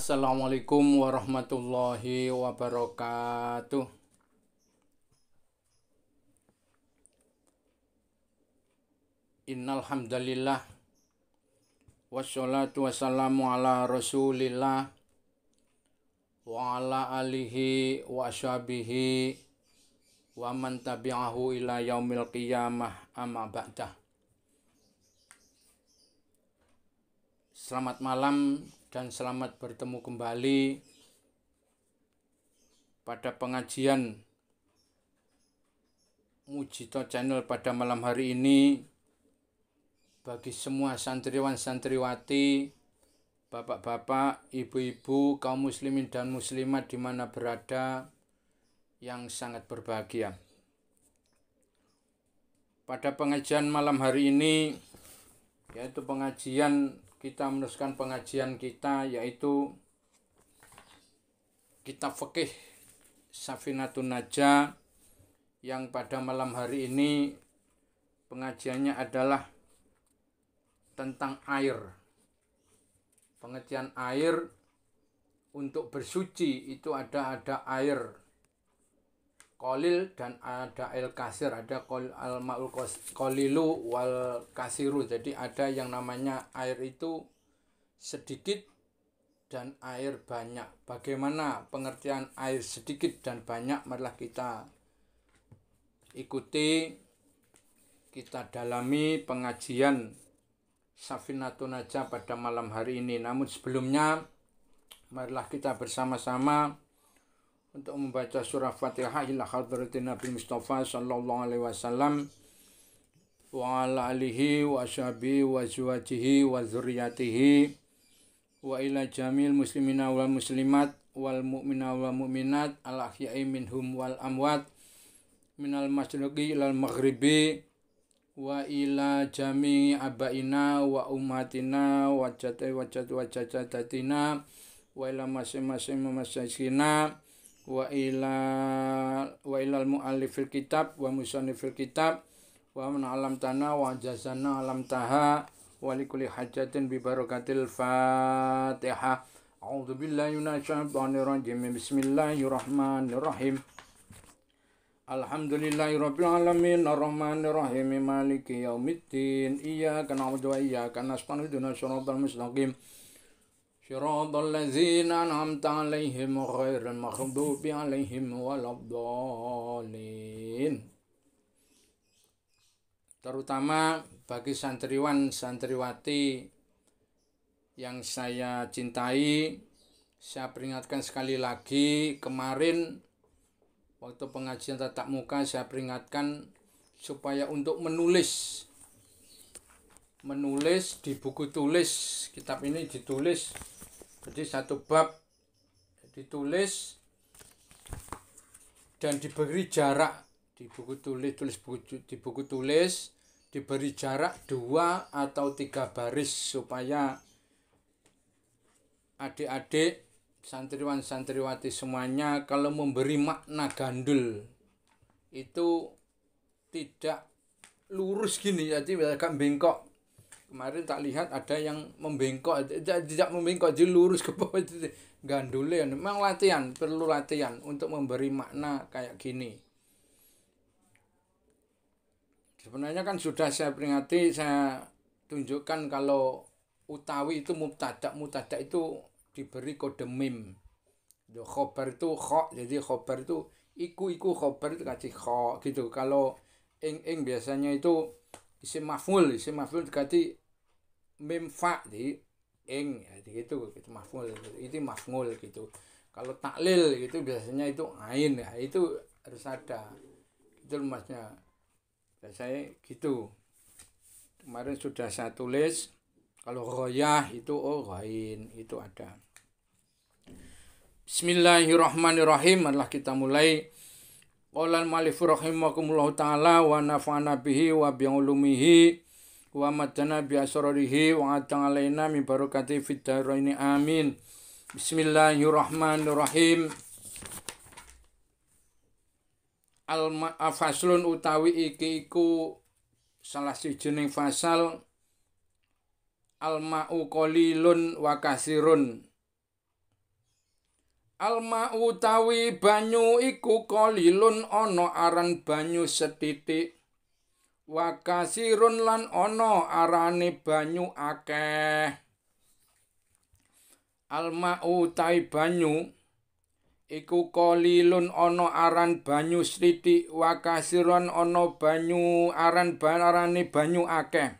Assalamualaikum warahmatullahi wabarakatuh. Innal hamdalillah wassalatu wassalamu ala Rasulillah wa ala alihi wa ashabihi wa man tabi'ahu ila yaumil qiyamah amma ba'dah. Selamat malam dan selamat bertemu kembali pada pengajian Mujito Channel pada malam hari ini. Bagi semua santriwan santriwati, bapak-bapak, ibu-ibu, kaum muslimin dan muslimat di mana berada yang sangat berbahagia. Pada pengajian malam hari ini, yaitu kita meneruskan pengajian kita, yaitu kitab fikih Safinatun Najah, yang pada malam hari ini pengajiannya adalah tentang air. Pengertian air untuk bersuci itu ada air qalil dan ada air kasir, ada al-ma'ul qalilu wal kasiru. Jadi ada yang namanya air itu sedikit dan air banyak. Bagaimana pengertian air sedikit dan banyak? Marilah kita ikuti, kita dalami pengajian Safinatun Najah pada malam hari ini. Namun sebelumnya, marilah kita bersama-sama untuk membaca surah Fatihah ila hadratin Nabi Mustafa sallallahu alaihi wasallam wa ala alihi wa ashabihi wa azwajihi wa dzurriyyatihi wa ila jamil muslimina wal muslimat wal mu'mina wal mu'minat al ahya'i minhum wal amwat minal masyriqi ilal maghribi wa ila jami abaina wa ummatina wa jadatina wa ila masing-masing masyaykhina wa ilal muallifil kitab wa musannifil kitab wa man alamtana wa jazana alam taha wa likulli hajatin bi barakatil Fatihah. A'udzu billahi minasyaitonir rajim. Bismillahirrahmanirrahim. Alhamdulillahirabbil alamin arrahmanir rahim maliki yaumiddin iyyaka na'budu wa iyyaka nasta'in ihdinas siratal mustaqim siratal ladzina an'amta 'alaihim ghairil maghdubi 'alaihim waladdallin. Terutama bagi santriwan santriwati yang saya cintai, saya peringatkan sekali lagi. Kemarin waktu pengajian tatap muka saya peringatkan supaya untuk menulis di buku tulis. Kitab ini ditulis, jadi satu bab ditulis dan diberi jarak di buku tulis, di buku tulis diberi jarak 2 atau 3 baris supaya adik-adik santriwan santriwati semuanya kalau memberi makna gandul itu tidak lurus gini, jadi agak bengkok. Kemarin tak lihat ada yang membengkok, tidak membengkok, jadi lurus ke bawah. Gandulnya memang perlu latihan untuk memberi makna kayak gini. Sebenarnya kan sudah saya peringati, saya tunjukkan kalau utawi itu mubtada itu diberi kode mim. Khobar itu kho, jadi khobar itu iku khobar itu kasih kho gitu. Kalau ing biasanya itu isim maf'ul dikasih mim fa di ing, gitu maf'ul itu maf'ul gitu. Kalau taklil gitu biasanya itu ain, ya itu harus ada. Itu maksudnya. Saya gitu. Kemarin sudah saya tulis. Kalau ghoyah itu ghain, itu ada. Bismillahirrahmanirrahim. Marilah kita mulai. Qala al-mu'allif rahimakumullah ta'ala wa nafa'ana bihi wa bi ulumihi wa matana bi asrarihi wa atang alaina min barakati fid dharain amin. Bismillahirrahmanirrahim. Al-faslun utawi iki iku salah sijining fasal al-ma'u qalilun wa kasirun. Alma utawi banyu iku qalilun ana aran banyu setitik. Wa kasirun lan ana arane banyu akeh. Alma utawi banyu iku qalilun ana aran banyu setitik. Wa kasirun ana banyu arane banyu akeh.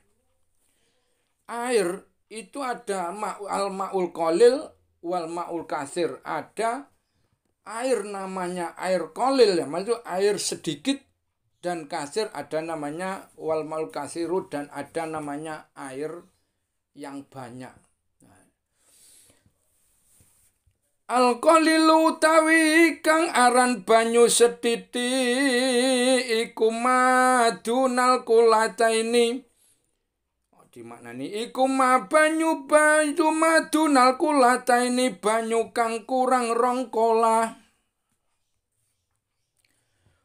Air itu ada al-ma'ul qalil wal ma'ul kasir. Ada air namanya air qalil ya, maksudnya air sedikit, dan kasir ada namanya wal ma'ul kasiru, dan ada namanya air yang banyak. Al-qalilu utawi kang aran banyu setitik iku madunal kulataini. Dimaknani iku banyu madunal kulataini banyu kang kurang rong kolah.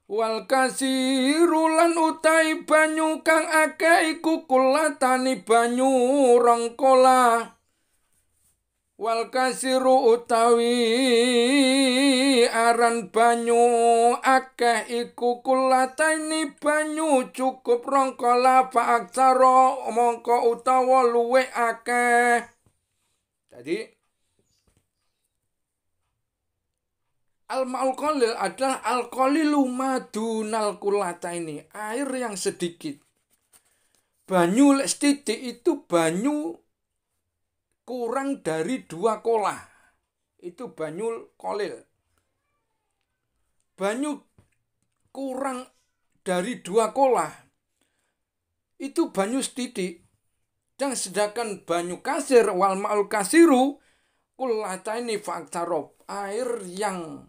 Wal kasiru lan utai banyu kang akeh iku kulatani banyu rong kolah. Wal kasiru utawi aran banyu akeh iku kulatani banyu cukup rong kolah fa aksara mongko utawa luwe akeh. Jadi al-ma'ul qalil adalah al-qalilu madunal kulataini, air yang sedikit. Banyu setitik itu banyu kurang dari 2 kolah. Itu banyu qalil. Banyu kurang dari 2 kolah itu banyu setitik. Dan sedangkan banyu kasir wal ma'ul kasiru kulataini faktarob, air yang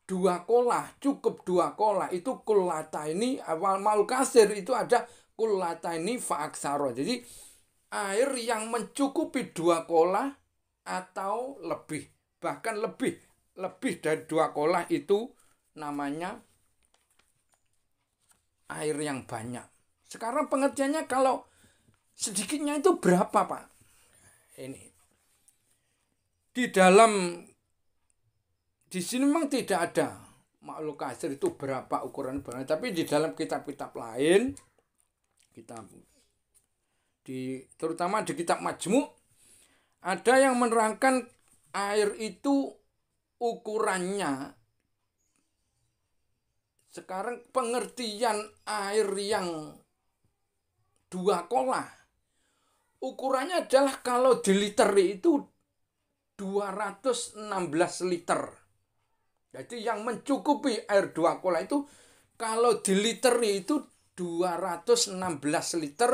2 kolah, cukup 2 kolah itu kulataini wal ma'ul kasir itu ada kulataini fa'aksaro. Jadi air yang mencukupi 2 kolah atau lebih, bahkan lebih dari 2 kolah itu namanya air yang banyak. Sekarang pengertiannya kalau sedikitnya itu berapa, Pak? Ini di sini memang tidak ada ma'ul kasir itu berapa ukuran berapa, tapi di dalam kitab-kitab lain, terutama di kitab Majmu' ada yang menerangkan air itu ukurannya. Sekarang pengertian air yang 2 kolah ukurannya adalah kalau di liter itu 216 liter. Jadi yang mencukupi air 2 kolah itu kalau di liter itu 216 liter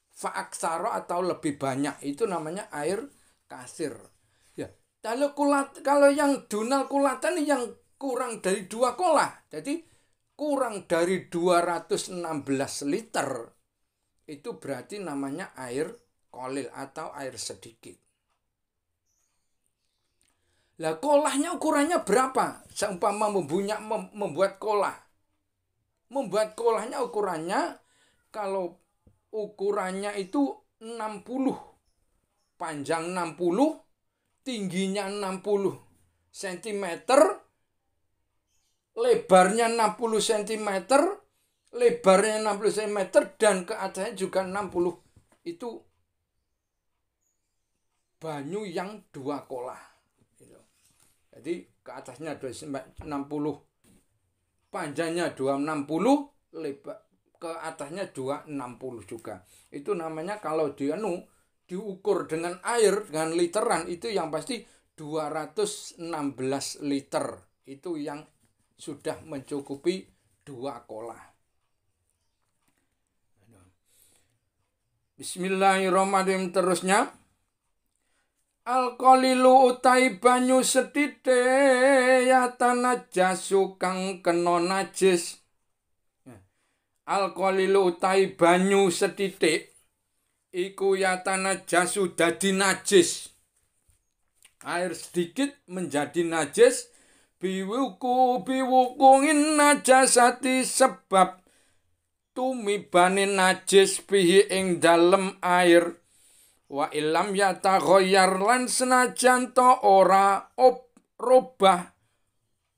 fa'aksaro atau lebih banyak, itu namanya air kasir. Ya, kalau yang dunal kulatan yang kurang dari 2 kolah, jadi kurang dari 216 liter, itu berarti namanya air qalil atau air sedikit. Lah kolahnya ukurannya berapa? Seumpama membuat kolah. Membuat kolahnya ukurannya kalau ukurannya itu 60, panjang 60, tingginya 60 cm, lebarnya 60 cm, lebarnya 60 cm, dan ke atasnya juga 60. Itu banyu yang 2 kolah. Jadi ke atasnya 60, panjangnya 260, lebar ke atasnya 260 juga. Itu namanya kalau diukur dengan air, dengan literan, itu yang pasti 216 liter. Itu yang sudah mencukupi 2 kolah. Bismillahirrahmanirrahim. Terusnya, al-qalilu utai banyu sethithik ya tanajasu kang kena najis. Al-qalilu utai banyu sethithik iku ya tanajasu dadi najis. Air sedikit menjadi najis biwukungin najasati, sebab tumibane najis bihi ing dalem air. Wa ilam yataghayyar lan senajan to ora robah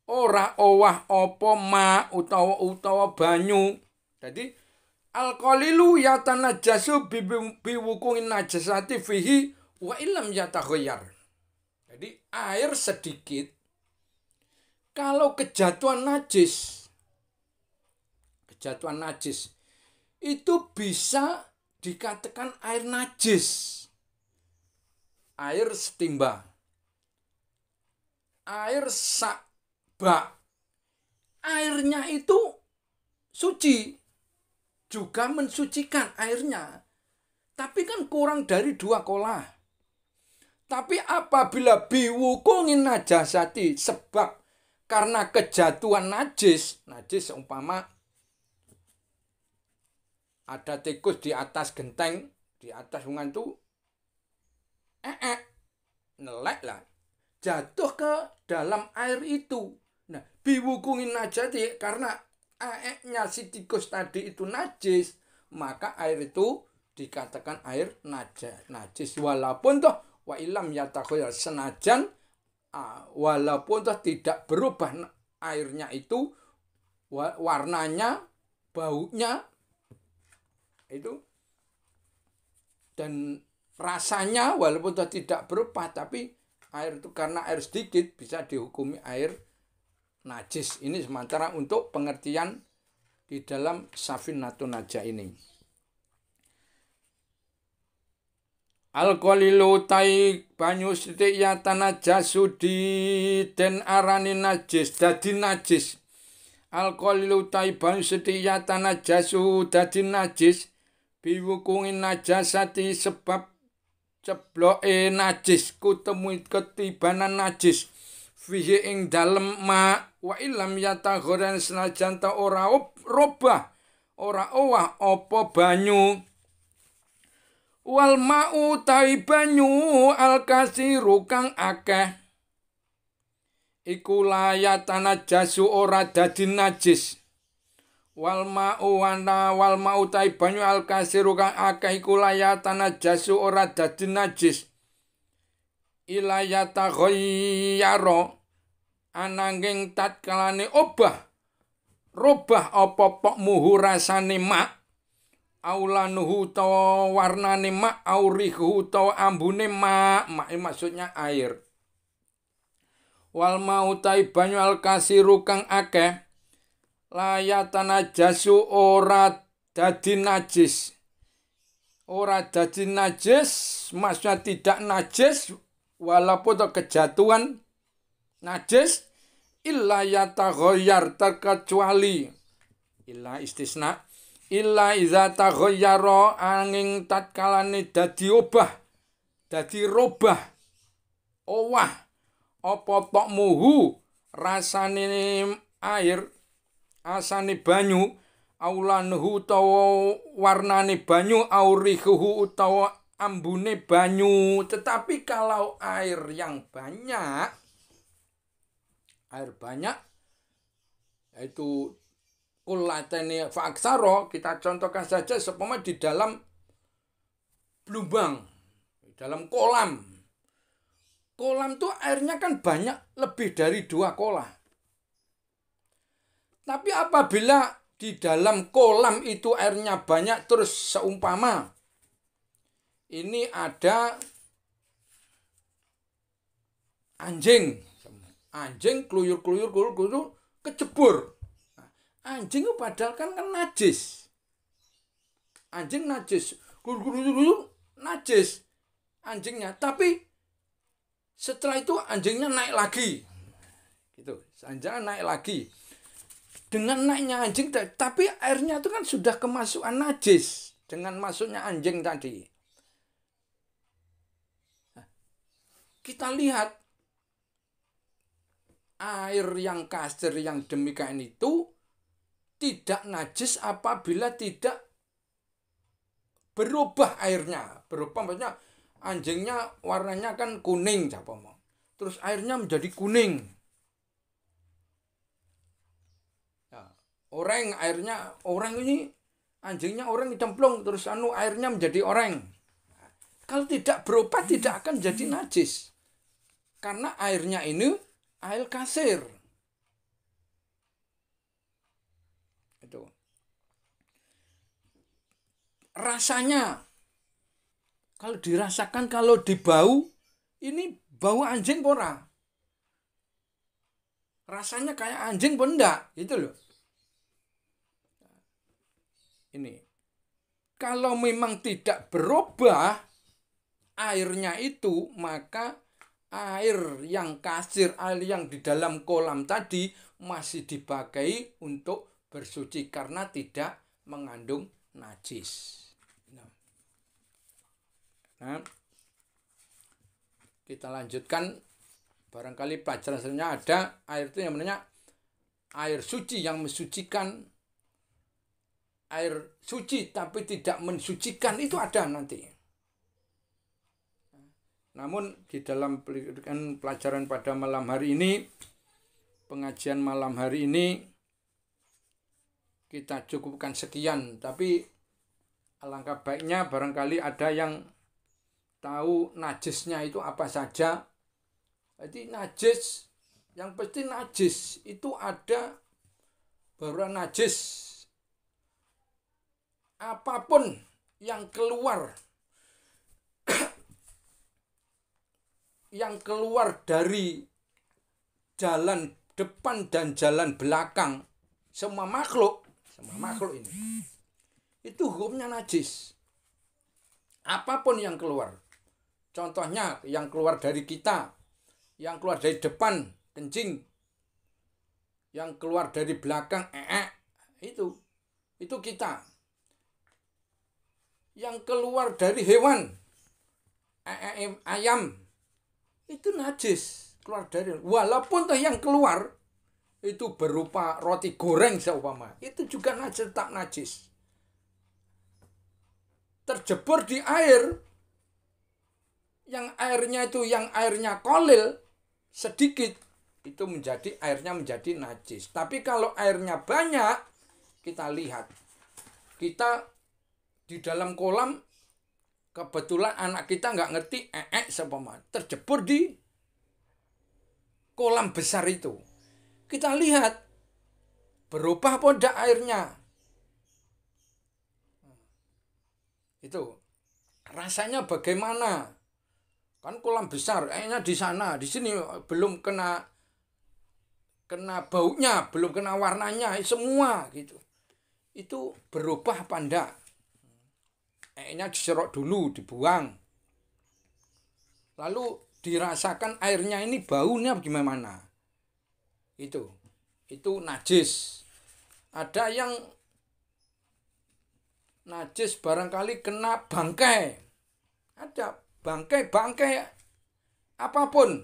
ora owah apa ma utawa banyu. Jadi al-qalilu yatanajjasu biwukuin najasati fihi wa ilam yataghayyar. Jadi air sedikit kalau kejatuhan najis itu bisa dikatakan air najis. Air setimba. Air sakbak. Airnya itu suci. Juga mensucikan airnya. Tapi kan kurang dari 2 kolah. Tapi apabila biwukungin najasati sebab karena kejatuhan najis umpama ada tikus di atas genteng, di atas hungan itu nelek lah, jatuh ke dalam air itu. Nah, biwukungin najasati karena nya si tikus tadi itu najis, maka air itu dikatakan air najis walaupun toh wa ilam yatakhoyal senajan walaupun toh tidak berubah airnya itu warnanya, baunya itu dan rasanya walaupun toh tidak berubah, tapi air itu karena air sedikit bisa dihukumi air najis. Ini sementara untuk pengertian di dalam Safinatun Najah ini. Al-qalilu tai banyu sithik ya tanajasu di den arani najis dadi najis. Al-qalilu tai banyu sithik ya tanajasu dadi najis biwukungin najasati sebab cebloke najis kutemui ketibanan najis fihi ing dalem ma wa ilam yatagharan senajan ta ora robah ora owah apa banyu. Wal ma'u tai banyu al kasiru kang akeh iku layatana jasu ora dadi najis. Wal ma'u tai banyu al kasiru kang akeh iku layatana jasu ora dadi najis. Ilayata ghayyara ananging tatkalane robah apa pokmuhu rasane mak aulanuhu tawa warnane mak aurihu tawa ambune mak maksudnya air. Wal mautai banyu al kasiru kang akeh layatana jasu ora dadi najis. Ora dadi najis maksudnya tidak najis walaupun kejatuhan najis illa yataghayyar terkecuali illa istisna illa iza taghayyara angin tatkalane dadi robah owah apa tokmuhu rasane air asane banyu aulanuhu utawa warnane banyu aurihuhu utawa ambune banyu. Tetapi kalau air banyak yaitu kullateni fa'aksaro, kita contohkan saja seumpama di dalam blumbang, di dalam kolam. Kolam tuh airnya kan banyak, lebih dari 2 kolah. Tapi apabila di dalam kolam itu airnya banyak, terus seumpama ini ada anjing keluyur kecebur. Anjing padahal kan najis. Anjing najis. Najis anjingnya. Tapi setelah itu anjingnya naik lagi. Gitu. Anjingnya naik lagi. Dengan naiknya anjing, tapi airnya itu kan sudah kemasukan najis. Dengan masuknya anjing tadi. Nah, kita lihat air yang kasir yang demikian itu tidak najis apabila tidak berubah airnya. Berubah maksudnya anjingnya warnanya kan kuning, terus airnya menjadi kuning. Ya, oranye ini anjingnya oranye dicemplung, terus airnya menjadi oranye. Nah, Kalau tidak berobat tidak akan jadi najis. Karena airnya ini air kasir. Itu. Rasanya, kalau dirasakan, kalau dibau, ini bau anjing pora. Rasanya kayak anjing pun enggak, gitu loh. Ini. Kalau memang tidak berubah airnya itu, maka air yang kasir, air yang di dalam kolam tadi masih dipakai untuk bersuci karena tidak mengandung najis. Nah, kita lanjutkan. Barangkali pelajaran selanjutnya ada air itu yang namanya air suci yang mensucikan. Air suci tapi tidak mensucikan itu ada nanti. Namun di dalam pelajaran pada malam hari ini, pengajian malam hari ini, kita cukupkan sekian. Tapi alangkah baiknya barangkali ada yang tahu najisnya itu apa saja. Jadi najis, yang pasti najis itu ada baru najis. Apapun yang keluar dari jalan depan dan jalan belakang semua makhluk ini itu hukumnya najis. Apapun yang keluar, contohnya yang keluar dari kita, yang keluar dari depan kencing, yang keluar dari belakang itu kita. Yang keluar dari hewan, ayam, itu najis. Keluar dari, walaupun yang keluar itu berupa roti goreng seumpama, itu juga najis, tetap najis. Terjebur di air, yang airnya kolil sedikit, itu airnya menjadi najis. Tapi kalau airnya banyak, kita lihat, kita di dalam kolam, kebetulan anak kita nggak ngerti seumpama, terjebur di kolam besar itu. Kita lihat berubah apa enggak airnya. Itu rasanya bagaimana? Kan kolam besar, airnya di sana, di sini belum kena baunya, belum kena warnanya, semua gitu. Itu berubah apa enggak? Airnya diserok dulu, dibuang. Lalu dirasakan airnya ini baunya bagaimana? Itu najis. Ada yang najis barangkali kena bangkai. Ada bangkai apapun.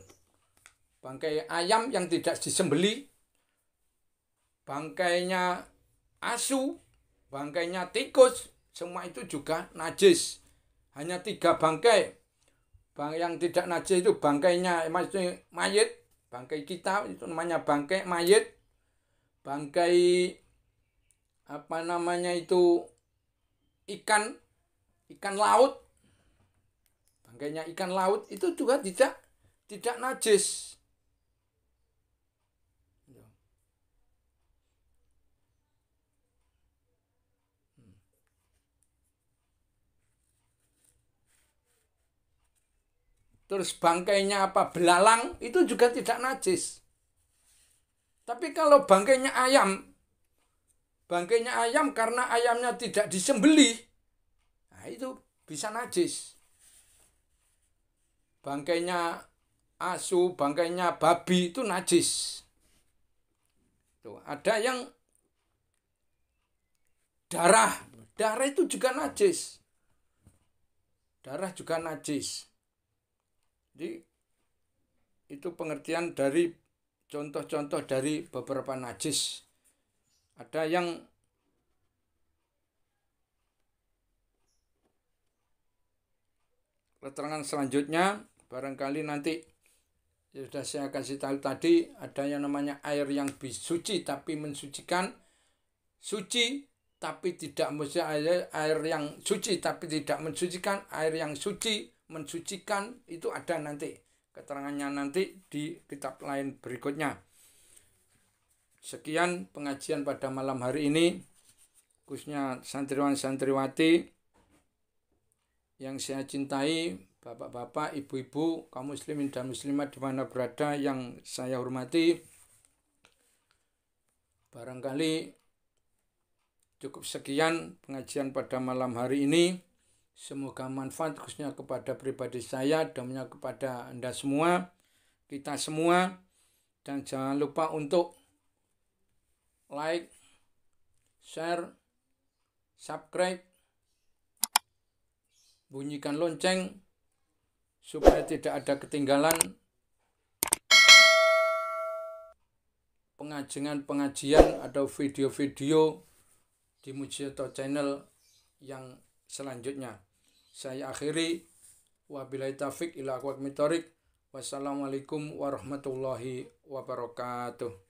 Bangkai ayam yang tidak disembeli, bangkainya asu, bangkainya tikus, semua itu juga najis. Hanya 3 bangkai. Yang tidak najis itu bangkainya maksudnya mayit, bangkai kita itu namanya bangkai mayit. Bangkai apa namanya itu ikan laut. Bangkainya ikan laut itu juga tidak najis. Terus bangkainya apa? Belalang itu juga tidak najis. Tapi kalau bangkainya ayam karena ayamnya tidak disembelih, nah itu bisa najis. Bangkainya asu, bangkainya babi itu najis. Tuh, ada yang darah itu juga najis. Darah juga najis. Jadi itu pengertian dari contoh-contoh dari beberapa najis. Ada yang keterangan selanjutnya barangkali nanti sudah saya kasih tahu tadi, ada yang namanya air yang suci tapi mensucikan. Suci tapi tidak mesti air yang suci tapi tidak mensucikan, air yang suci mensucikan, itu ada nanti keterangannya nanti di kitab lain berikutnya. Sekian pengajian pada malam hari ini, khususnya santriwan santriwati yang saya cintai, bapak-bapak, ibu-ibu, kaum muslimin dan muslimat di mana berada yang saya hormati. Barangkali cukup sekian pengajian pada malam hari ini. Semoga manfaat khususnya kepada pribadi saya dan kepada Anda semua, kita semua. Dan jangan lupa untuk like, share, subscribe, bunyikan lonceng supaya tidak ada ketinggalan pengajian atau video-video di Mujioto Channel yang selanjutnya. Saya akhiri, wabillahi taufiq ila aqwamit thoriq. Wassalamualaikum warahmatullahi wabarakatuh.